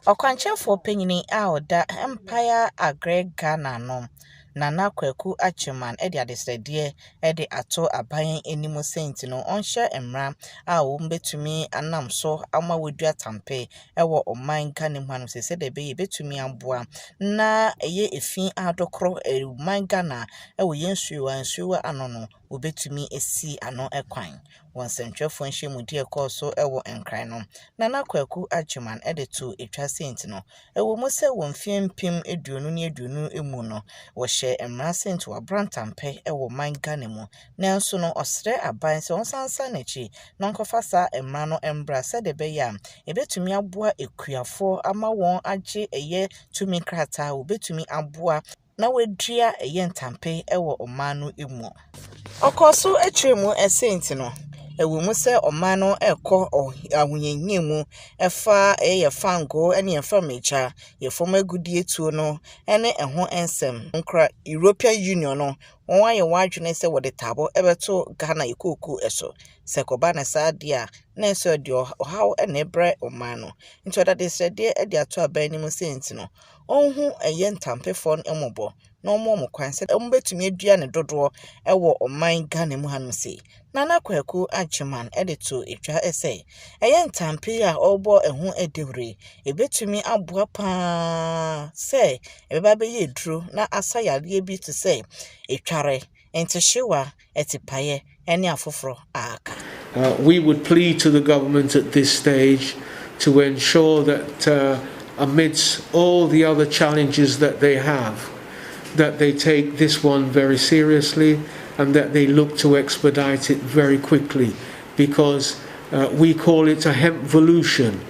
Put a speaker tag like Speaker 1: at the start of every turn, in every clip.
Speaker 1: Okwanchefo panyini a oda Hempire Ghana no Nana Kwaku Agyemang de adesrede de ato aban enimu senti no onhye emra a wombetumi anam so ama wodua tampe ewo oman Ghana mu anu sese de be betumi aboa na eye efin adokro oman Ghana ewo yensuwa ano no wobetumi esi ano ekwan wonsentwefo nhyiemudi ekoso ewo enkran no Nana Kwaku Agyemang de to etwa senti no ewo mu se wonfie mpim eduonu ne eduonu emu no wo emra senti wa brantampe ewo man Ghana mu nanso no osre aban se onsansa nachi no nkofa sa emra no embra se de be ya ebetumi aboa ekuafo ama won age eye tumi krata obetumi aboa na wedua eye ntampe ewo omanu emu okoso etremu esenti no ewo mu se omano ekọ ahunyenye mu efa eye fango ene efa mecha ye form agudie tuo no ene eho ensem nkra European Union no won aye wadwene se wode tabo ebeto Ghana ikoku eso sekoba na sadia na eso de ohaw ene bre omano nti oda desede e de ato aban mu senti no onhu eye ntampefo emobo no mo kwan se ombetumi adua ne dodo ewo oman Ghana mu hanu se Nana Kwaku Agyemang to etwa ese eye ntampe a obo ehu edewre ebetumi aboa pa se ebeba be yedru na asayare bi to se etware entehyewa etipaye ene afoforo aka.
Speaker 2: We would plead to the government at this stage to ensure that amidst all the other challenges that they have, that they take this one very seriously and that they look to expedite it very quickly, because we call it a hempvolution,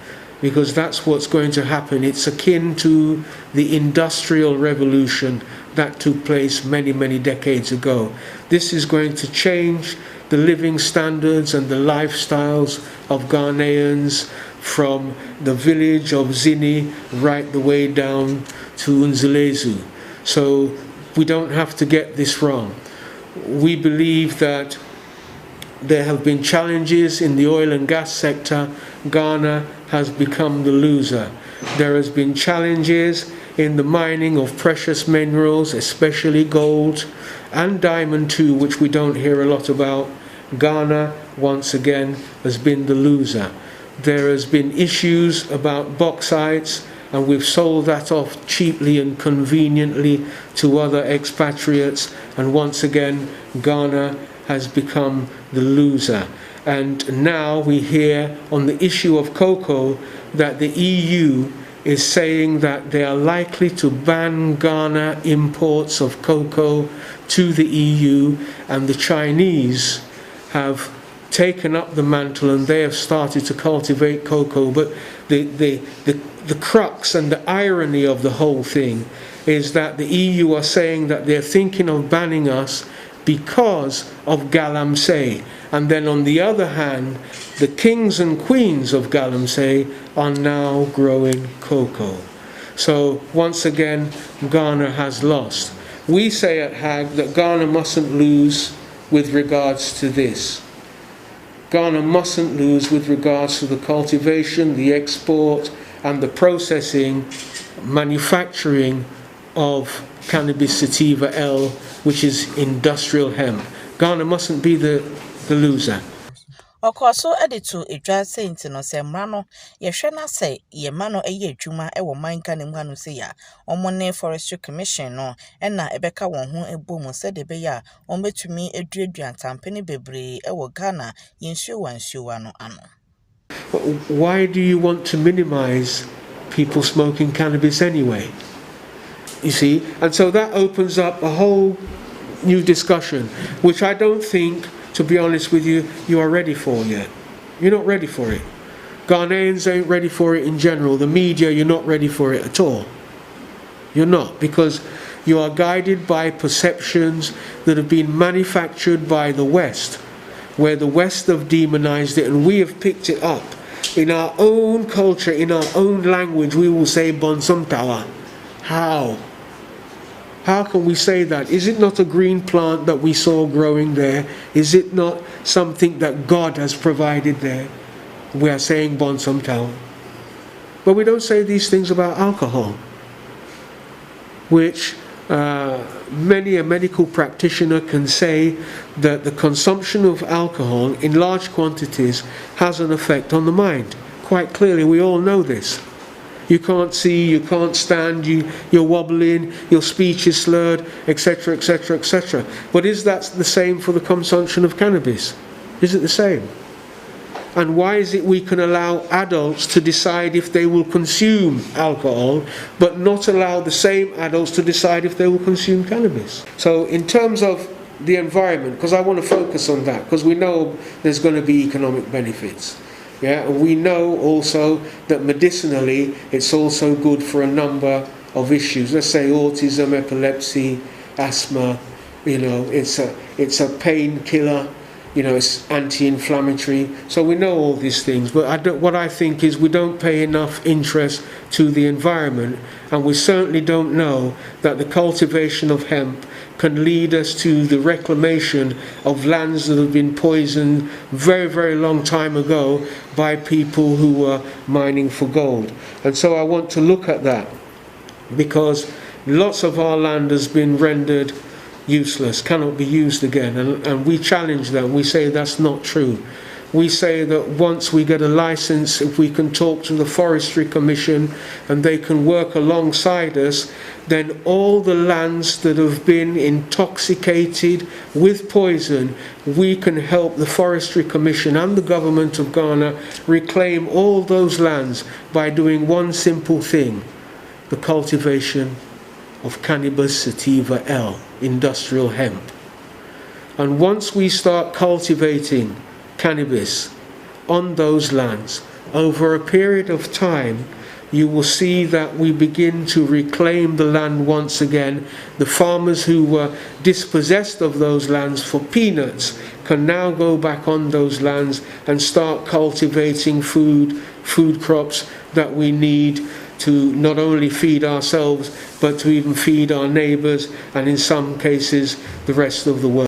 Speaker 2: because that's what's going to happen. It's akin to the industrial revolution that took place many decades ago. This is going to change the living standards and the lifestyles of Ghanaians from the village of Zini right the way down to Nzelezu. So we don't have to get this wrong. We believe that there have been challenges in the oil and gas sector. Ghana has become the loser. There has been challenges in the mining of precious minerals, especially gold and diamond too, which we don't hear a lot about. Ghana, once again, has been the loser. There has been issues about bauxites, and we've sold that off cheaply and conveniently to other expatriates, and once again Ghana has become the loser. And now we hear on the issue of cocoa that the EU is saying that they are likely to ban Ghana imports of cocoa to the EU, and the Chinese have taken up the mantle and they have started to cultivate cocoa. But the crux and the irony of the whole thing is that the EU are saying that they're thinking of banning us because of galamsey, and then on the other hand the kings and queens of galamsey are now growing cocoa. So once again Ghana has lost. We say at HAG that Ghana mustn't lose with regards to this. Ghana mustn't lose with regards to the cultivation, the export and the processing, manufacturing of cannabis sativa L, which is industrial hemp. Ghana mustn't be the loser.
Speaker 1: Okoso editu edwa senti no se mra no yehwe na se yema no eye adwuma ewo man Ghana mu anu se ya omone forestry commission no na ebeka won ho ebomu se de be ya ombetumi eduadua ntampene bebre ewo Ghana yensuwa no ano.
Speaker 2: Why do you want to minimize people smoking cannabis anyway? You see, and so that opens up a whole new discussion, which I don't think, to be honest with you, you are ready for yet. You're not ready for it. Ghanaians ain't ready for it in general. The media, you're not ready for it at all. You're not, because you are guided by perceptions that have been manufactured by the West, where the West have demonized it and we have picked it up. In our own culture, in our own language, we will say Bonsumtawa. How? How can we say that? Is it not a green plant that we saw growing there? Is it not something that God has provided there? We are saying Bonsumtawa. But we don't say these things about alcohol, which many a medical practitioner can say that the consumption of alcohol in large quantities has an effect on the mind. Quite clearly, we all know this. You can't see, you can't stand, you're wobbling, your speech is slurred, etc., etc., etc. But is that the same for the consumption of cannabis? Is it the same? And why is it we can allow adults to decide if they will consume alcohol, but not allow the same adults to decide if they will consume cannabis? So in terms of the environment, because I want to focus on that, because we know there's going to be economic benefits. Yeah, and we know also that medicinally it's also good for a number of issues. Let's say autism, epilepsy, asthma. You know, it's a painkiller. You know, it's anti-inflammatory. So we know all these things. But what I think is we don't pay enough interest to the environment, and we certainly don't know that the cultivation of hemp can lead us to the reclamation of lands that have been poisoned very, very long time ago by people who were mining for gold. And so I want to look at that, because lots of our land has been rendered useless, cannot be used again, and we challenge them. We say that's not true. We say that once we get a license, if we can talk to the Forestry Commission and they can work alongside us, then all the lands that have been intoxicated with poison, we can help the Forestry Commission and the government of Ghana reclaim all those lands by doing one simple thing: the cultivation of Cannabis sativa L, industrial hemp. And once we start cultivating cannabis on those lands, over a period of time, you will see that we begin to reclaim the land once again. The farmers who were dispossessed of those lands for peanuts can now go back on those lands and start cultivating food crops that we need to not only feed ourselves, but to even feed our neighbours, and in some cases the rest of the world.